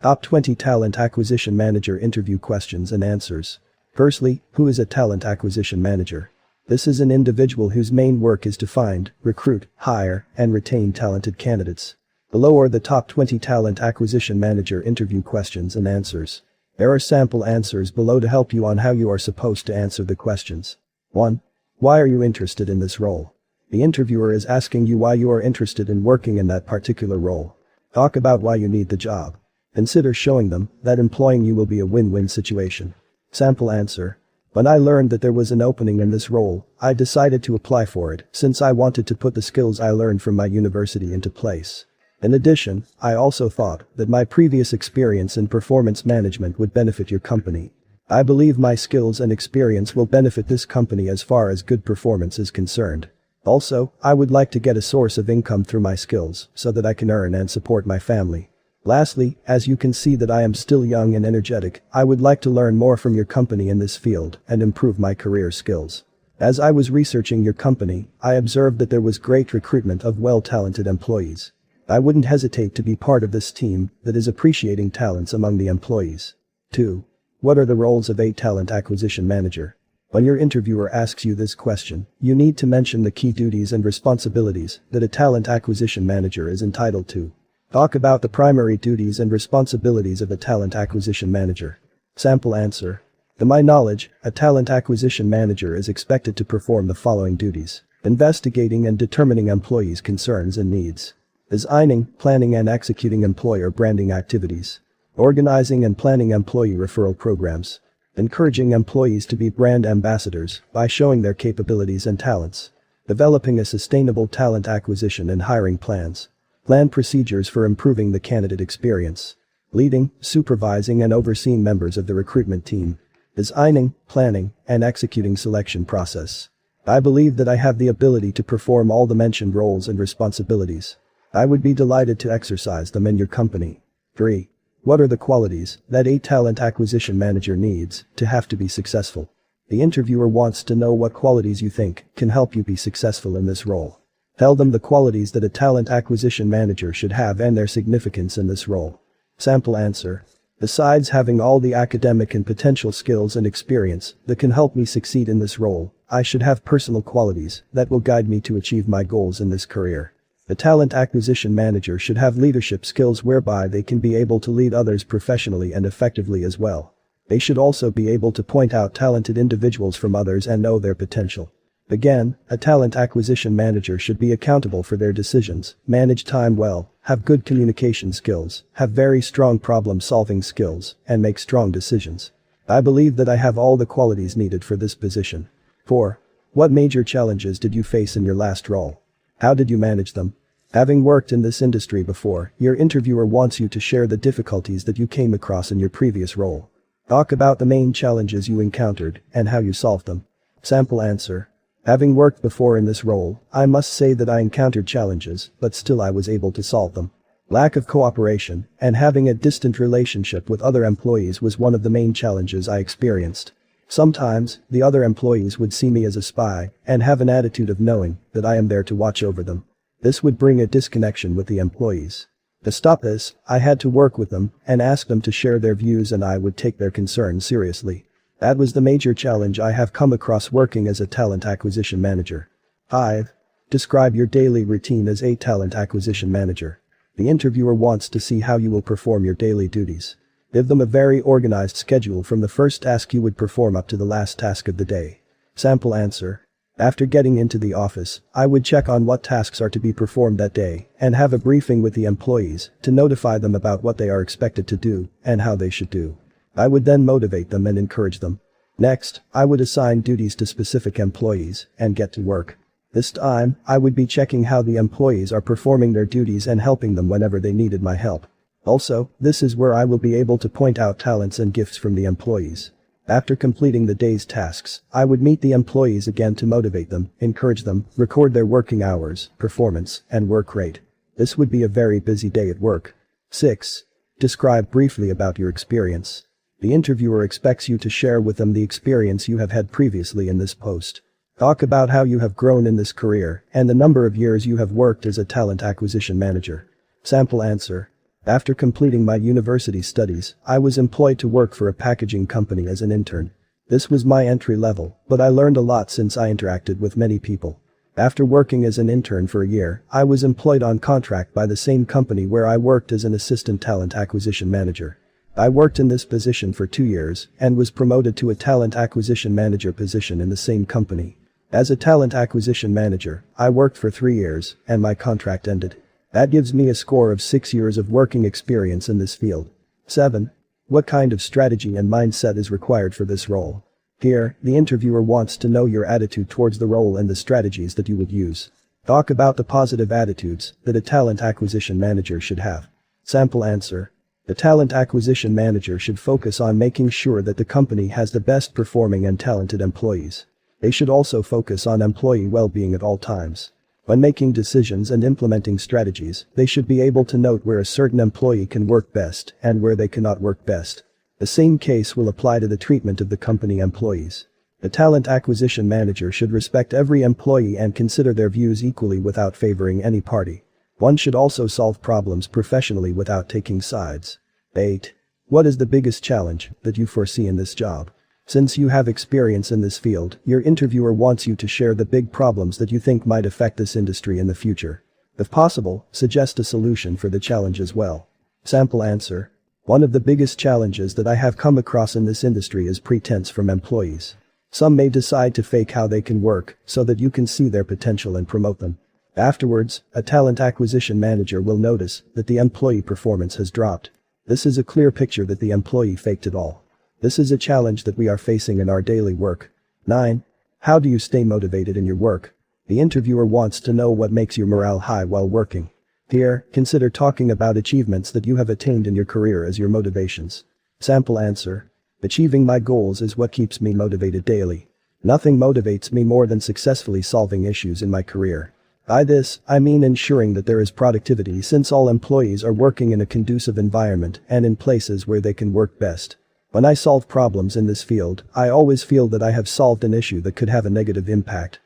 Top 20 Talent Acquisition Manager Interview Questions and Answers. Firstly, who is a talent acquisition manager? This is an individual whose main work is to find, recruit, hire, and retain talented candidates. Below are the top 20 talent acquisition manager interview questions and answers. There are sample answers below to help you on how you are supposed to answer the questions. 1. Why are you interested in this role? The interviewer is asking you why you are interested in working in that particular role. Talk about why you need the job. Consider showing them that employing you will be a win-win situation. Sample answer. When I learned that there was an opening in this role, I decided to apply for it since I wanted to put the skills I learned from my university into place. In addition, I also thought that my previous experience in performance management would benefit your company. I believe my skills and experience will benefit this company as far as good performance is concerned. Also, I would like to get a source of income through my skills so that I can earn and support my family. Lastly, as you can see that I am still young and energetic, I would like to learn more from your company in this field and improve my career skills. As I was researching your company, I observed that there was great recruitment of well-talented employees. I wouldn't hesitate to be part of this team that is appreciating talents among the employees. 2. What are the roles of a talent acquisition manager? When your interviewer asks you this question, you need to mention the key duties and responsibilities that a talent acquisition manager is entitled to. Talk about the primary duties and responsibilities of a talent acquisition manager. Sample answer. To my knowledge, a talent acquisition manager is expected to perform the following duties: investigating and determining employees' concerns and needs, designing, planning and executing employer branding activities, organizing and planning employee referral programs, encouraging employees to be brand ambassadors by showing their capabilities and talents, developing a sustainable talent acquisition and hiring plans, plan procedures for improving the candidate experience, leading, supervising and overseeing members of the recruitment team, designing, planning, and executing selection process. I believe that I have the ability to perform all the mentioned roles and responsibilities. I would be delighted to exercise them in your company. 3. What are the qualities that a talent acquisition manager needs to have to be successful? The interviewer wants to know what qualities you think can help you be successful in this role. Tell them the qualities that a talent acquisition manager should have and their significance in this role. Sample answer. Besides having all the academic and potential skills and experience that can help me succeed in this role, I should have personal qualities that will guide me to achieve my goals in this career. The talent acquisition manager should have leadership skills whereby they can be able to lead others professionally and effectively as well. They should also be able to point out talented individuals from others and know their potential. Again, a talent acquisition manager should be accountable for their decisions, manage time well, have good communication skills, have very strong problem-solving skills, and make strong decisions. I believe that I have all the qualities needed for this position. 4. What major challenges did you face in your last role? How did you manage them? Having worked in this industry before, your interviewer wants you to share the difficulties that you came across in your previous role. Talk about the main challenges you encountered and how you solved them. Sample answer. Having worked before in this role, I must say that I encountered challenges, but still I was able to solve them. Lack of cooperation and having a distant relationship with other employees was one of the main challenges I experienced. Sometimes, the other employees would see me as a spy and have an attitude of knowing that I am there to watch over them. This would bring a disconnection with the employees. To stop this, I had to work with them and ask them to share their views and I would take their concerns seriously. That was the major challenge I have come across working as a talent acquisition manager. 5. Describe your daily routine as a talent acquisition manager. The interviewer wants to see how you will perform your daily duties. Give them a very organized schedule from the first task you would perform up to the last task of the day. Sample answer. After getting into the office, I would check on what tasks are to be performed that day and have a briefing with the employees to notify them about what they are expected to do and how they should do. I would then motivate them and encourage them. Next, I would assign duties to specific employees and get to work. This time, I would be checking how the employees are performing their duties and helping them whenever they needed my help. Also, this is where I will be able to point out talents and gifts from the employees. After completing the day's tasks, I would meet the employees again to motivate them, encourage them, record their working hours, performance, and work rate. This would be a very busy day at work. 6. Describe briefly about your experience. The interviewer expects you to share with them the experience you have had previously in this post. Talk about how you have grown in this career and the number of years you have worked as a talent acquisition manager. Sample answer. After completing my university studies, I was employed to work for a packaging company as an intern. This was my entry level, but I learned a lot since I interacted with many people. After working as an intern for a year, I was employed on contract by the same company where I worked as an assistant talent acquisition manager. I worked in this position for 2 years and was promoted to a talent acquisition manager position in the same company. As a talent acquisition manager, I worked for 3 years and my contract ended. That gives me a score of 6 years of working experience in this field. 7. What kind of strategy and mindset is required for this role? Here, the interviewer wants to know your attitude towards the role and the strategies that you would use. Talk about the positive attitudes that a talent acquisition manager should have. Sample answer. The talent acquisition manager should focus on making sure that the company has the best performing and talented employees. They should also focus on employee well-being at all times. When making decisions and implementing strategies, they should be able to note where a certain employee can work best and where they cannot work best. The same case will apply to the treatment of the company employees. The talent acquisition manager should respect every employee and consider their views equally without favoring any party. One should also solve problems professionally without taking sides. 8. What is the biggest challenge that you foresee in this job? Since you have experience in this field, your interviewer wants you to share the big problems that you think might affect this industry in the future. If possible, suggest a solution for the challenge as well. Sample answer. One of the biggest challenges that I have come across in this industry is pretense from employees. Some may decide to fake how they can work so that you can see their potential and promote them. Afterwards, a talent acquisition manager will notice that the employee performance has dropped. This is a clear picture that the employee faked it all. This is a challenge that we are facing in our daily work. 9. How do you stay motivated in your work? The interviewer wants to know what makes your morale high while working. Here, consider talking about achievements that you have attained in your career as your motivations. Sample answer. Achieving my goals is what keeps me motivated daily. Nothing motivates me more than successfully solving issues in my career. By this, I mean ensuring that there is productivity since all employees are working in a conducive environment and in places where they can work best. When I solve problems in this field, I always feel that I have solved an issue that could have a negative impact.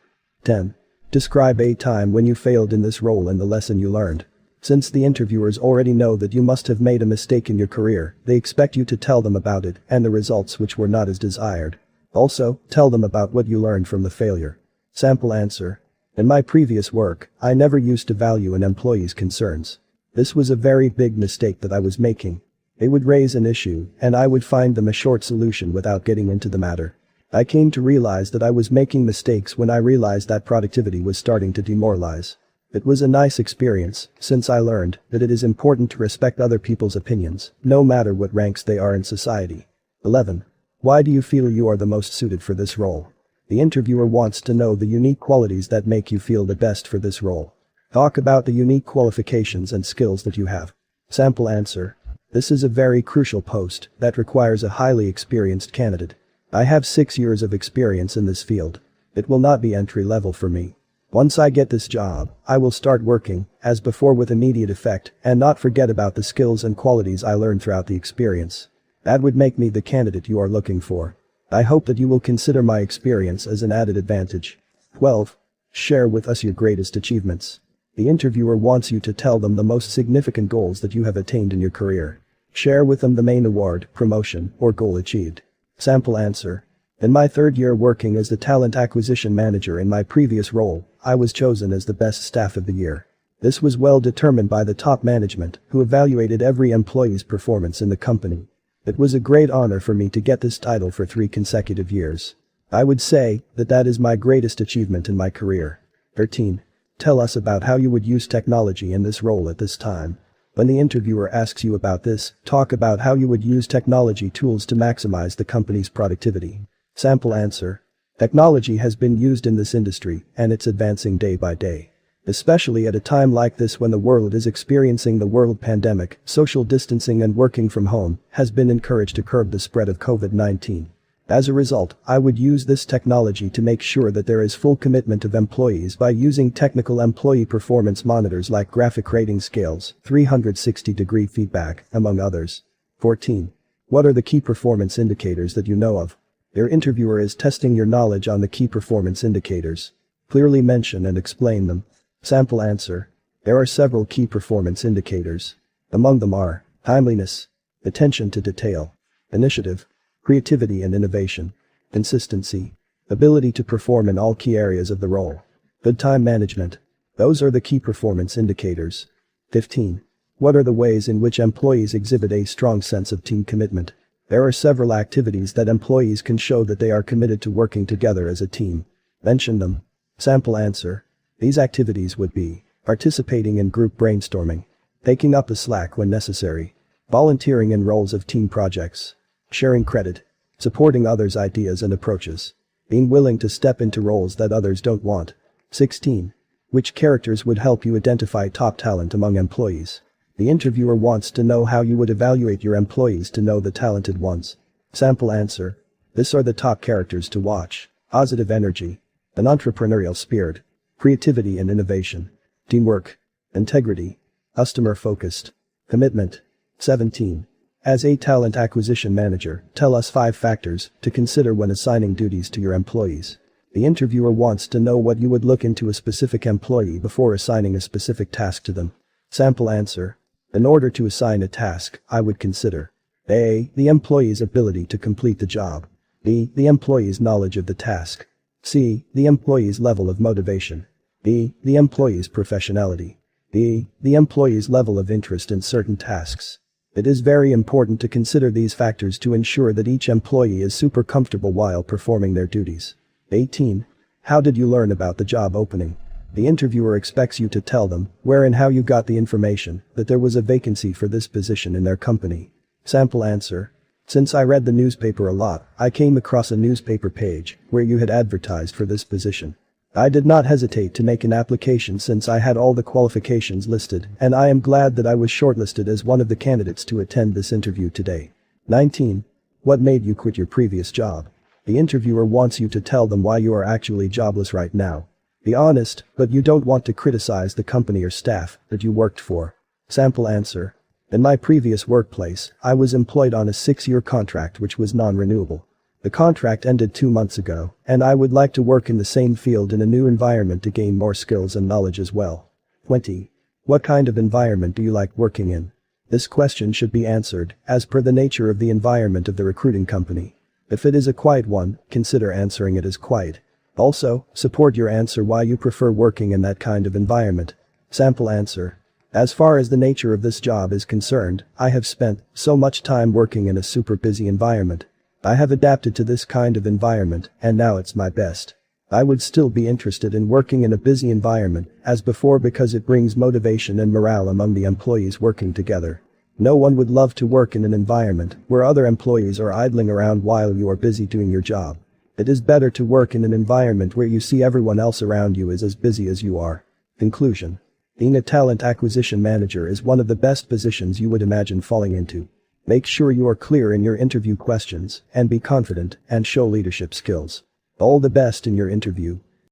10. Describe a time when you failed in this role and the lesson you learned. Since the interviewers already know that you must have made a mistake in your career, they expect you to tell them about it and the results which were not as desired. Also, tell them about what you learned from the failure. Sample answer. In my previous work, I never used to value an employee's concerns. This was a very big mistake that I was making. They would raise an issue, and I would find them a short solution without getting into the matter. I came to realize that I was making mistakes when I realized that productivity was starting to demoralize. It was a nice experience, since I learned that it is important to respect other people's opinions, no matter what ranks they are in society. 11. Why do you feel you are the most suited for this role? The interviewer wants to know the unique qualities that make you feel the best for this role. Talk about the unique qualifications and skills that you have. Sample answer. This is a very crucial post that requires a highly experienced candidate. I have 6 years of experience in this field. It will not be entry level for me. Once I get this job, I will start working, as before, with immediate effect and not forget about the skills and qualities I learned throughout the experience. That would make me the candidate you are looking for. I hope that you will consider my experience as an added advantage. 12. Share with us your greatest achievements. The interviewer wants you to tell them the most significant goals that you have attained in your career. Share with them the main award, promotion, or goal achieved. Sample answer. In my 3rd year working as the talent acquisition manager in my previous role, I was chosen as the best staff of the year. This was well determined by the top management, who evaluated every employee's performance in the company. It was a great honor for me to get this title for 3 consecutive years. I would say that is my greatest achievement in my career. 13. Tell us about how you would use technology in this role at this time. When the interviewer asks you about this, talk about how you would use technology tools to maximize the company's productivity. Sample answer. Technology has been used in this industry, and it's advancing day by day. Especially at a time like this when the world is experiencing the world pandemic, social distancing and working from home has been encouraged to curb the spread of COVID-19. As a result, I would use this technology to make sure that there is full commitment of employees by using technical employee performance monitors like graphic rating scales, 360-degree feedback, among others. 14. What are the key performance indicators that you know of? Your interviewer is testing your knowledge on the key performance indicators. Clearly mention and explain them. Sample answer. There are several key performance indicators. Among them are timeliness, attention to detail, initiative, creativity and innovation, consistency, ability to perform in all key areas of the role, good time management. Those are the key performance indicators. 15. What are the ways in which employees exhibit a strong sense of team commitment? There are several activities that employees can show that they are committed to working together as a team. Mention them. Sample answer. These activities would be participating in group brainstorming, taking up a slack when necessary, volunteering in roles of team projects, sharing credit, supporting others' ideas and approaches, being willing to step into roles that others don't want. 16. Which characters would help you identify top talent among employees? The interviewer wants to know how you would evaluate your employees to know the talented ones. Sample answer. This are the top characters to watch: positive energy, an entrepreneurial spirit, creativity and innovation, teamwork, integrity, customer-focused, commitment. 17. As a talent acquisition manager, tell us 5 factors to consider when assigning duties to your employees. The interviewer wants to know what you would look into a specific employee before assigning a specific task to them. Sample answer. In order to assign a task, I would consider A. The employee's ability to complete the job. B. The employee's knowledge of the task. C. The employee's level of motivation. D. The employee's professionality. D. The employee's level of interest in certain tasks. It is very important to consider these factors to ensure that each employee is super comfortable while performing their duties. 18. How did you learn about the job opening? The interviewer expects you to tell them where and how you got the information that there was a vacancy for this position in their company. Sample answer. Since I read the newspaper a lot, I came across a newspaper page where you had advertised for this position. I did not hesitate to make an application since I had all the qualifications listed, and I am glad that I was shortlisted as one of the candidates to attend this interview today. 19. What made you quit your previous job? The interviewer wants you to tell them why you are actually jobless right now. Be honest, but you don't want to criticize the company or staff that you worked for. Sample answer. In my previous workplace, I was employed on a 6-year contract which was non-renewable. The contract ended 2 months ago, and I would like to work in the same field in a new environment to gain more skills and knowledge as well. 20. What kind of environment do you like working in? This question should be answered as per the nature of the environment of the recruiting company. If it is a quiet one, consider answering it as quiet. Also, support your answer why you prefer working in that kind of environment. Sample answer. As far as the nature of this job is concerned, I have spent so much time working in a super busy environment. I have adapted to this kind of environment, and now it's my best. I would still be interested in working in a busy environment as before because it brings motivation and morale among the employees working together. No one would love to work in an environment where other employees are idling around while you are busy doing your job. It is better to work in an environment where you see everyone else around you is as busy as you are. Conclusion. Being a talent acquisition manager is one of the best positions you would imagine falling into. Make sure you are clear in your interview questions and be confident and show leadership skills. All the best in your interview.